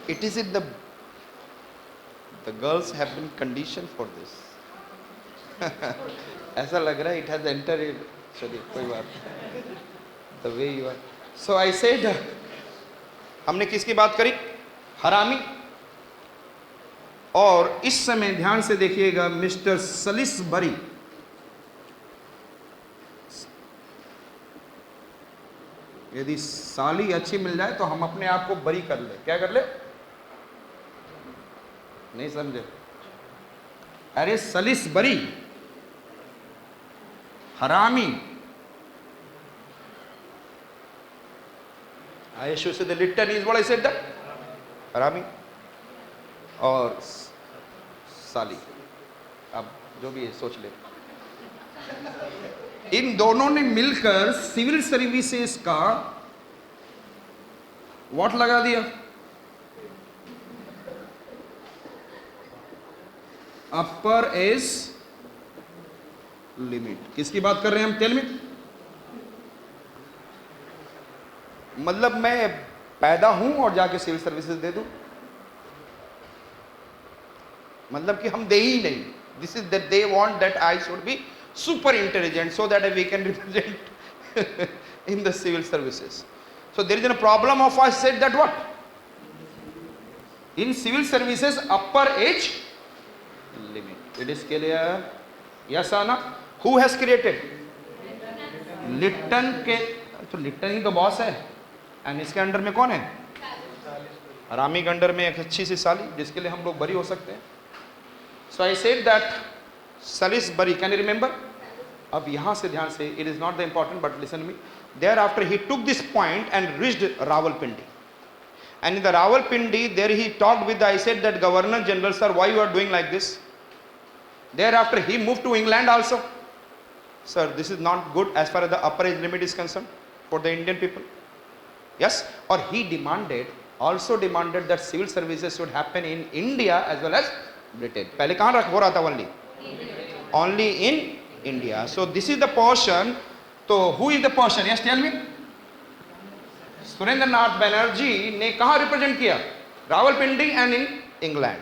It is in the girls have been conditioned for this. ऐसा लग रहा है it has entered. चलिए कोई बात नहीं. The way you are. So I said, हमने किसकी बात करी? हरामी. और इस समय ध्यान से देखिएगा मिस्टर सलिसबरी, यदि साली अच्छी मिल जाए तो हम अपने आप को बरी कर ले. क्या कर ले? नहीं समझे? अरे सलिसबरी, हरामी. I should say the Litton is what I said that. हरामी और साली, अब जो भी है सोच ले. इन दोनों ने मिलकर सिविल सर्विसेज का व्हाट लगा दिया? Upper age limit. किसकी बात कर रहे हैं हम? Tell me. मतलब मैं पैदा हूं और जाके सिविल सर्विसेज दे दूं? मतलब कि हम दे ही नहीं. This is that they want that I should be super intelligent so that we can represent in the civil services. So there is a problem of, I said that what? In civil services upper age limit. It is clear? Yes or no? Who has created? Lytton के, तो Lytton ही तो boss है. And इसके under में कौन है? हरामी के अंडर में एक अच्छी सी साली जिसके लिए हम लोग बरी हो सकते हैं. So I said that Salisbury, can you remember? अब यहाँ से ध्यान से, it is not the important but listen to me. Thereafter he took this point and reached Rawalpindi. And in the Rawalpindi, there he talked with the, I said that Governor General, sir, why you are doing like this? Thereafter he moved to England also. Sir, this is not good as far as the upper age limit is concerned for the Indian people. Yes, or he demanded, also demanded that civil services should happen in India as well as Britain. पहले कहाँ रख हो रहा था? Only in India. So this is the portion. So who is the portion? Yes, tell me. Surendra नाथ बनर्जी ने कहाँ represent किया? Rawalpindi and in England.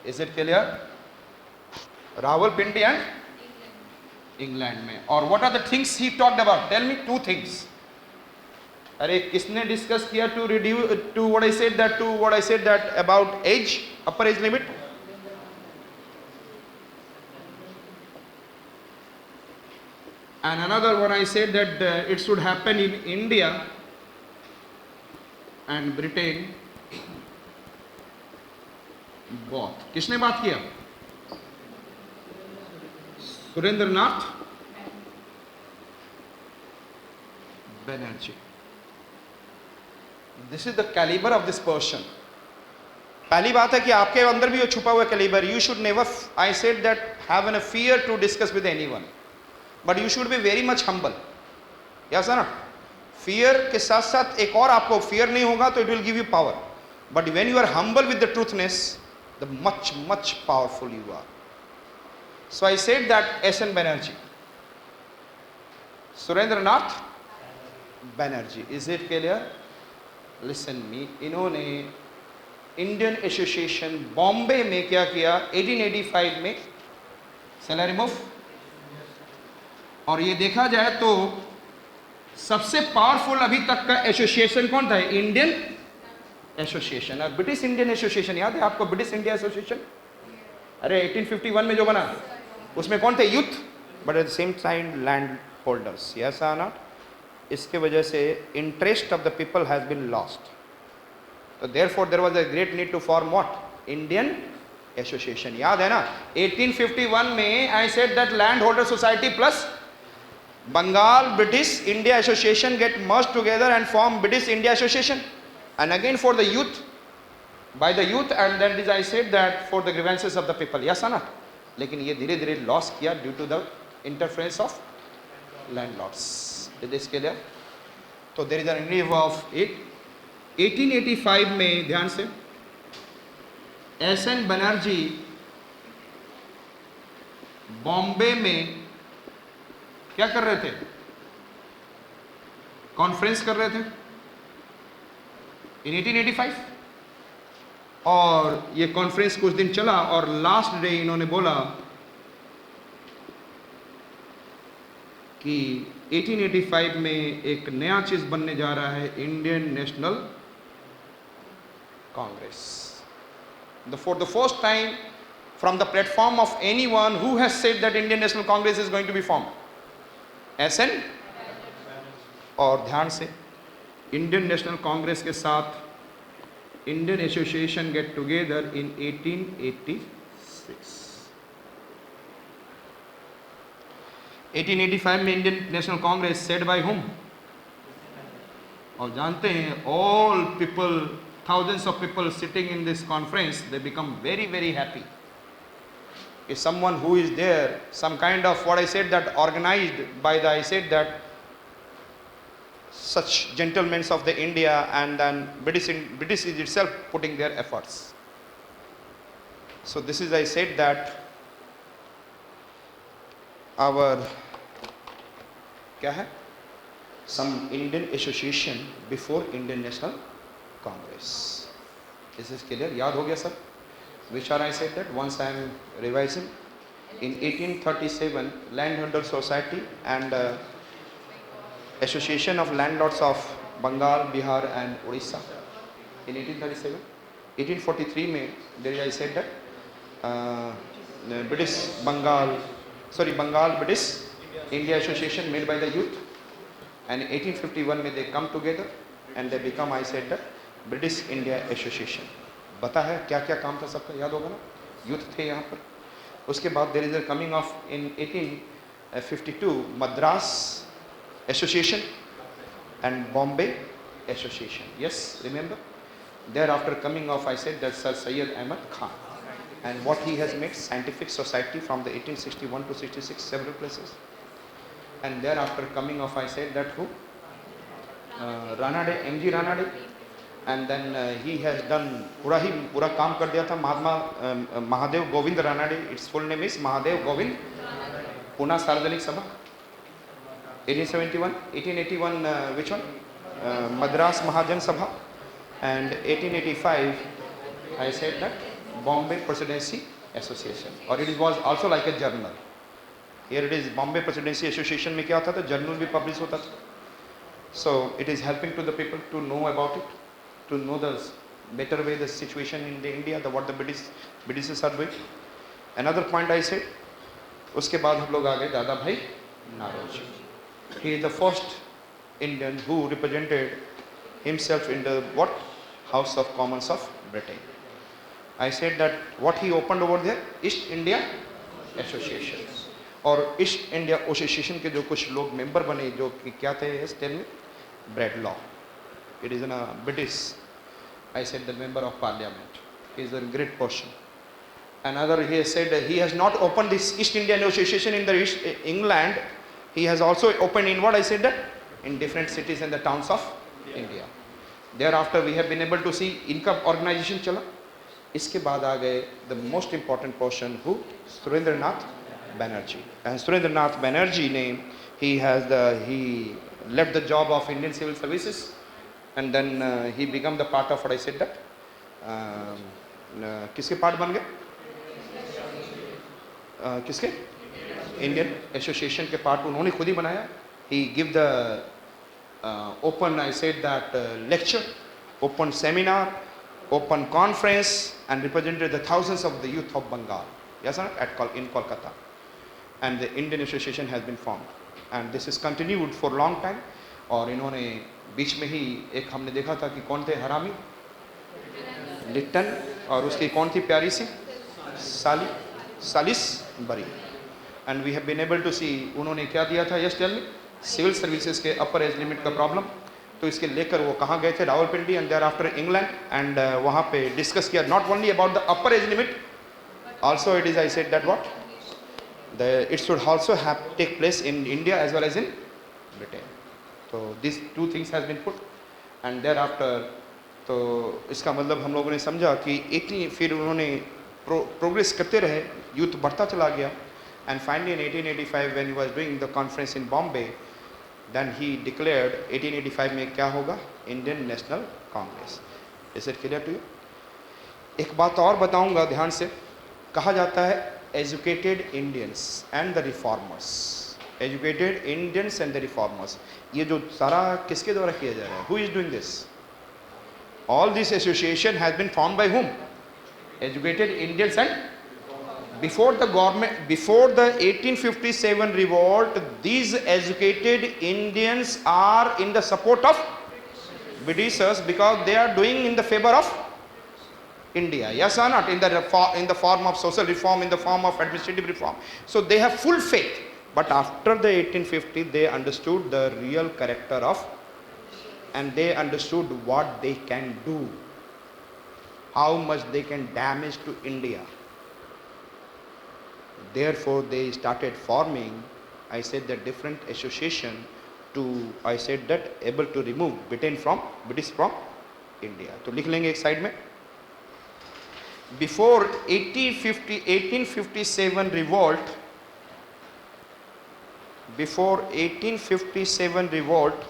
Is it clear? Rawalpindi and England में. और what are the things he talked about? Tell me two things. अरे किसने discuss किया to reduce to what I said that about age, upper age limit? And another one I said that it should happen in India and Britain both. किसने बात किया? सुरेंद्र नाथ Banerjee. This is the caliber of this person. पहली बात है कि आपके अंदर भी वो छुपा हुआ calibre. You should never, I said that, have a fear to discuss with anyone. But you should be very much humble. Yes or not? Fear के साथ साथ एक और आपको fear नहीं होगा तो it will give you power. But when you are humble with the truthness, the much powerful you are. So I said that S.N. Banerjee, Surendra Nath Banerjee. Is it clear? Listen me. इन्होंने Indian association Bombay में क्या किया? 1885 में salary move. और ये देखा जाए तो सबसे पावरफुल अभी तक का एसोसिएशन कौन था? Indian association. और ब्रिटिश इंडियन एसोसिएशन याद है आपको? ब्रिटिश इंडिया एसोसिएशन, अरे 1851 में जो बना, उसमें कौन थे? Youth, but at the same time land holders. Yes are not? इसके वजह से interest of the people has been lost. तो therefore there was a great need to form what? Indian association. याद है ना? 1851 में I said that land holder society plus Bengal British India Association get merged together and form British India Association, and again for the youth, by the youth, and then this I said that for the grievances of the people. Yes or not? लेकिन ये धीरे धीरे loss किया due to the interference of landlords. इसके लिए तो there is an review of it. 1885 में ध्यान से एस.एन. बनर्जी बॉम्बे में क्या कर रहे थे? कॉन्फ्रेंस कर रहे थे. इन 1885। और ये कॉन्फ्रेंस कुछ दिन चला और लास्ट डे इन्होंने बोला कि 1885 में एक नया चीज बनने जा रहा है, Indian national Congress. For the first time from the platform of anyone who has said that Indian National Congress is going to be formed. SN। और ध्यान से, इंडियन नेशनल कांग्रेस के साथ Indian association get together in 1886। 1885 में Indian national Congress said by whom? और जानते हैं, all people, thousands of people sitting in this conference, they become very, very happy. If someone who is there, some kind of what I said that organized by the, I said that such gentlemen of the India, and then British is itself putting their efforts. So this is, I said that our क्या है, some Indian association before Indian National Congress. Is this clear? याद हो गया sir? Which are, I said that once I am revising. In 1837, Landholder Society and Association of Landlords of Bengal, Bihar and Orissa. In 1837, 1843 में there is, I said that Bengal British India Association made by the youth, and in 1851 में they come together and they become, I said that, British India association. बता है क्या क्या काम था सबका, याद होगा ना? यूथ थे यहाँ पर। उसके बाद there is a coming of in 1852 Madras association and Bombay association. Yes, remember? There after coming of, I said that sir Syed Ahmad Khan, and what he has made scientific society from the 1861 to 66 several places, and thereafter coming of, I said that who, Ranade, M.G. Ranade, and then he has done पूरा काम कर दिया था Mahatma Mahadev Govind Ranade. Its full name is Mahadev Govind Pune Sarvajanik Sabha. 1871, 1881 which one, Madras Mahajan सभा, and 1885 I said that Bombay Presidency Association, or it was also like a journal. Here it is Bombay Presidency Association में क्या होता था, जर्नल भी पब्लिश होता था। So it is helping to the people to know about it, to know the better way the situation in the India, the what the British are doing. Another point I said, उसके बाद हम लोग आ गए दादा भाई Naoroji. He is the first Indian who represented himself in the what, House of Commons of Britain. I said that what he opened over there, East India Association, और east India association के जो कुछ लोग मेंबर बने, जो कि क्या थे, tell me, Bradlaugh, it is in a British, I said the member of parliament, he is a great person. Another, he has said he has not opened this East Indian Association in the East England, he has also opened in what, I said that, in different cities and the towns of India. Thereafter we have been able to see इनका organization चला। इसके बाद आ गए the most important person who, Surendranath Banerjee. And Surendranath Banerjee name, he left the job of Indian Civil Services, and then he became the part of what I said that, किसके part बन गए? किसके? Indian Association के part उन्होंने खुद ही बनाया। He give the open, I said that, lecture, open seminar, open conference, and represented the thousands of the youth of Bengal. Yes, sir, in Kolkata. And the Indian Association has been formed, and this is continued for long time. और इन्होंने बीच में ही एक हमने देखा था कि कौन थे हरामी, लिट्टन, और उसकी कौन थी प्यारी सी सालिस बरी, and we have been able to see उन्होंने क्या दिया था, yes tell me, civil services के अपर एज लिमिट का प्रॉब्लम, तो इसके लेकर वो कहाँ गए थे, Rawalpindi, and there after England, and वहाँ पे डिस्कस किया not only about the upper age limit, also it is, I said that what, it should also take place in India as well as in Britain. So these two things has been put, and thereafter तो इसका मतलब हम लोगों ने समझा कि इतनी फिर उन्होंने प्रोग्रेस करते रहे, यूथ बढ़ता चला गया, and finally in 1885 when he was doing the conference in Bombay, Then he declared 1885 में क्या होगा, Indian national Congress. Is it clear to you? एक बात और बताऊंगा ध्यान से. कहा जाता है educated Indians and the reformers. Educated Indians and the reformers, ये जो सारा किसके द्वारा किया जा रहा है? Who is doing this? All this association has been formed by whom? Educated Indians. And before the government, before the 1857 revolt, these educated Indians are in the support of Britishers because they are doing in the favor of India. Yes or not? In the form of social reform, in the form of administrative reform. So they have full faith. But after the 1850, they understood the real character of, and they understood what they can do, how much they can damage to India. Therefore, they started forming, I said, that different association to, I said that, able to remove British from India. तो लिख लेंगे एक side में. Before 1857 revolt, before 1857 revolt,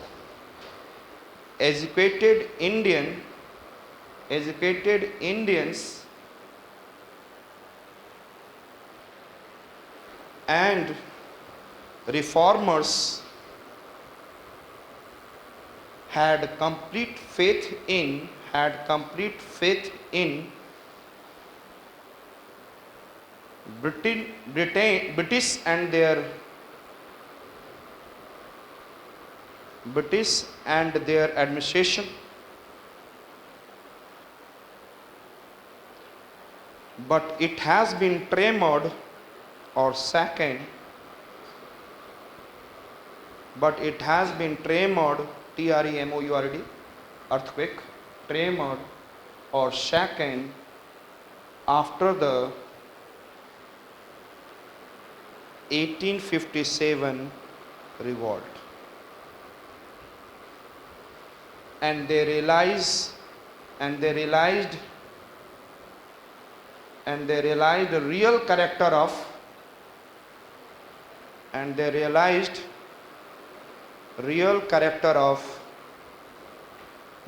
educated Indians and reformers had complete faith in British and their administration. But it has been tremored or shaken, T-R-E-M-O-U-R-D, earthquake, tremored or shaken after the 1857 revolt. And they realized the real character of,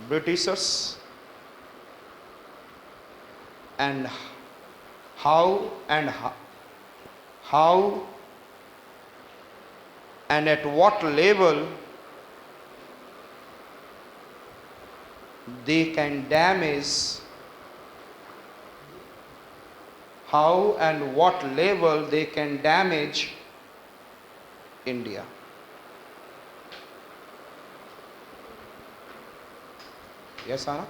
Britishers, and how and at what level they can damage, India. Yes or not?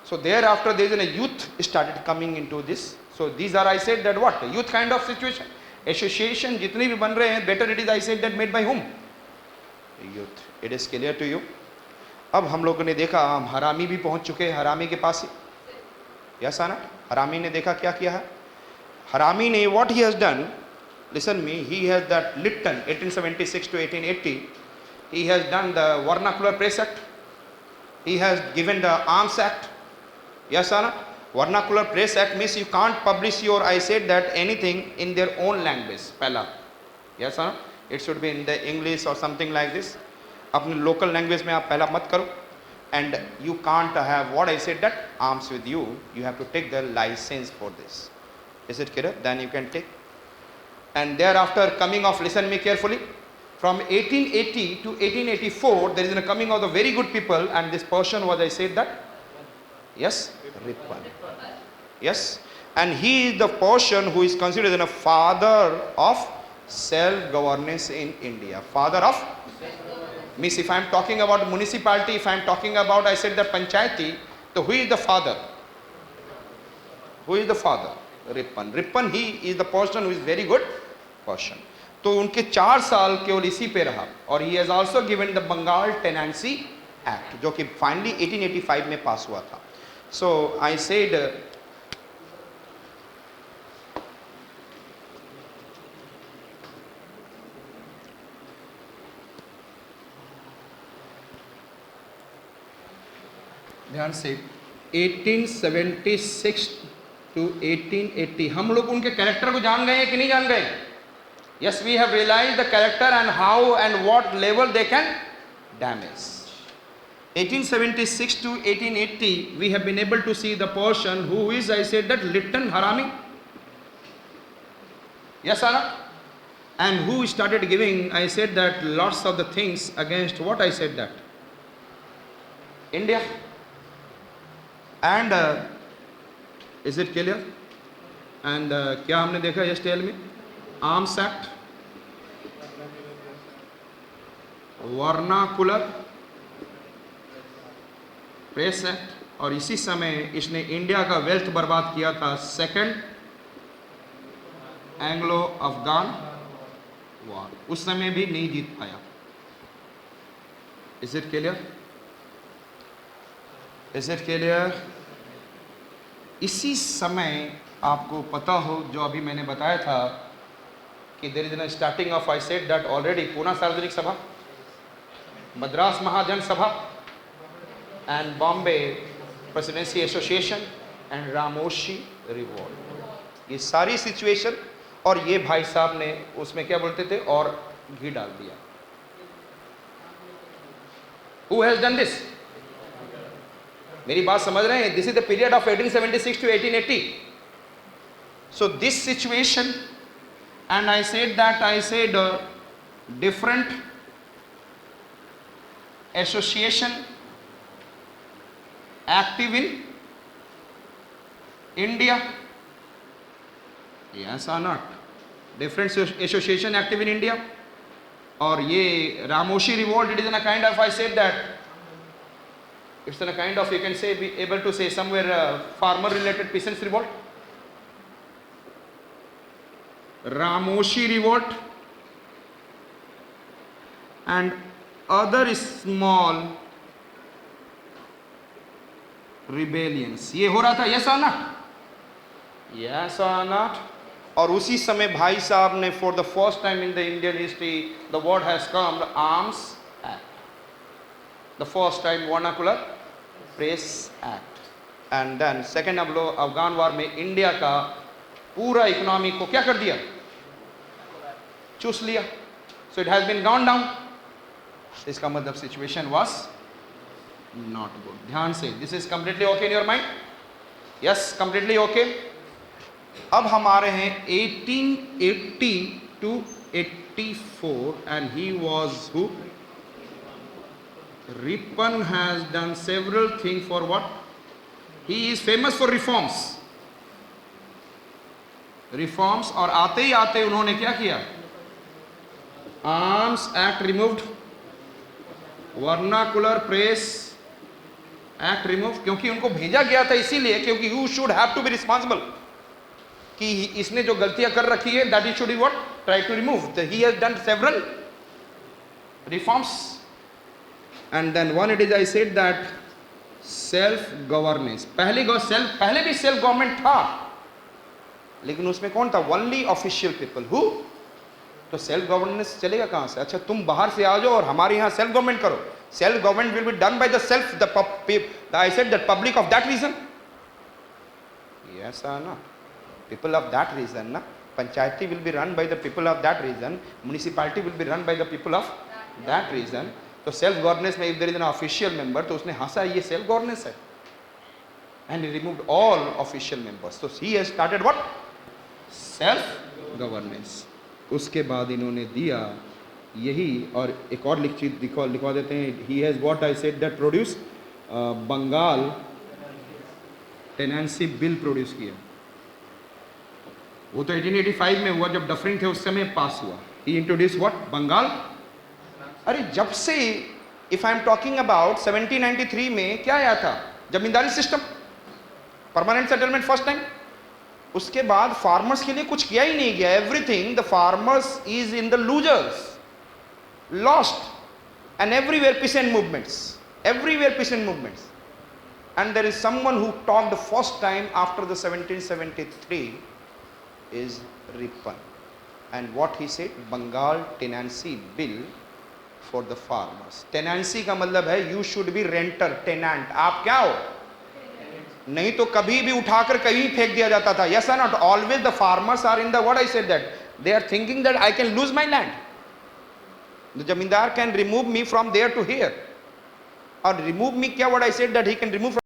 So thereafter there is a youth started coming into this. So these are, I said that, what youth kind of situation. Association जितने भी बन रहे हैं, better it is, I said that, made by whom? Youth. It is clear to you? अब हम लोगों ने देखा, हम हरामी भी पहुंच चुके हैं हरामी के पास ही. Yes or not? हरामी ने देखा क्या किया है. हरामी ने, what he has done, listen me, he has that Lytton 1876 to 1880, he has done the Vernacular Press Act, he has given the Arms Act. Yes or not? Vernacular Press Act means you can't publish your, I said that, anything in their own language. पहला. Yes or not? It should be in the English or something like this. अपने local language में आप पहला मत करो. And you can't have, what I said that, arms with you. You have to take the license for this. Is it clear? Then you can take. And thereafter coming of, listen me carefully, from 1880 to 1884 there is a coming of the very good people, and this person was, I said that, yes, Ripon. Yes, and he is the person who is considered as a father of self-governance in India. Father of, means if I am talking about municipality, if I am talking about, I said the panchayati, so who is the father? Who is the father? Ripon. Ripon, he is the person who is very good person. तो उनके 4 साल केवल इसी पे रहा. और he has also given the Bengal Tenancy Act, जो कि finally 1885 में पास हुआ था. So I said, ध्यान से, 1876 to 1880 हम लोग उनके कैरेक्टर को जान गए हैं कि नहीं जान गए? Yes, we have realized the character and how and what level they can damage. 1876 to 1880, we have been able to see the person who is, I said that, Litton Harami. Yes or not? And who started giving, I said that, lots of the things against what I said that? India. And is it clear? And क्या हमने देखा ये stele में? Arms Act, vernacular press act, और इसी समय इसने India का वेल्थ बर्बाद किया था, सेकंड एंग्लो अफगान वॉर। उस समय भी नहीं जीत पाया। Is it clear? Is it clear? इसी समय आपको पता हो जो अभी मैंने बताया था कि there is an starting of, I said that already, Poona Sarvajanik Sabha, Madras Mahajan Sabha and Bombay presidency association and Ramoshi revolt, ये सारी सिचुएशन, और ये भाई साहब ने उसमें क्या बोलते थे, और घी डाल दिया। Who has done this? मेरी बात समझ रहे हैं? This is the period of 1876 to 1880. So this situation, and I said that, I said different association active in India. Yes or not? Different association active in India. और ये Ramoshi revolt, it is in a kind of, I said that, it's in a kind of, you can say, be able to say somewhere farmer related peasants revolt. Ramoshi revolt and other small rebellions, ये हो रहा था, yes or not? Yes or not? और उसी समय भाई साहब ने, for the first time in the Indian history, the word has come, the Arms Act, the first time vernacular press act, and then second Afghan वार में इंडिया का पूरा economy को क्या कर दिया, चूस लिया. So it has been gone down. इसका मतलब situation was not good. ध्यान से, this is completely okay in your mind? Yes, completely okay. अब हम आ रहे हैं 1880 to 84, and he was who? Ripon has done several things for what? He is famous for reforms. Reforms, और आते ही आते उन्होंने क्या किया? Arms act removed, vernacular press act remove, क्योंकि उनको भेजा गया था इसीलिए, क्योंकि you should have to be responsible, कि इसने जो गलतियां कर रखी है, that it should be what, try to remove. He has done several reforms, and then one it is, I said that self governance. पहले भी सेल्फ गवर्नमेंट था, लेकिन उसमें कौन था? Only official people. हु? तो सेल्फ गवर्नेंस चलेगा कहां से? अच्छा, तुम बाहर से आ जाओ और हमारे यहां सेल्फ गवर्नमेंट करो. Self government will be done by the self, the I said that public of that region. Yes और ना? people of that region, na, panchayati will be run by the people of that region, municipality will be run by the people of that region. तो self governance में if there is an official member, तो उसने हंसा ये self governance है, and he removed all official members. So he has started what? Self governance. उसके बाद इन्होंने दिया यही, और एक और लिखवा देते हैं. he has what I said that produced Bengal tenancy bill produce किया. वो तो 1885 में हुआ, जब डफरिन थे उस समय पास हुआ. He introduce what? बंगाल. अरे जब से, if I am talking about 1793 में क्या आया था? Zamindari system, permanent settlement first time. उसके बाद फार्मर्स के लिए कुछ किया ही नहीं गया. Everything, the farmers is in the losers, lost, and everywhere pheasant movements, everywhere pheasant movements. And there is someone who talked the first time after the 1773 is Ripon. And what he said? Bengal tenancy bill for the farmers. Tenancy का मतलब है you should be renter, tenant. आप क्या हो? नहीं तो कभी भी उठाकर कहीं फेंक दिया जाता था. Yes or not? Always the farmers are in the, what I said that, They are thinking that I can lose my land. The Jamindar can remove me from there to here. Or remove me, kya what I said, that he can remove from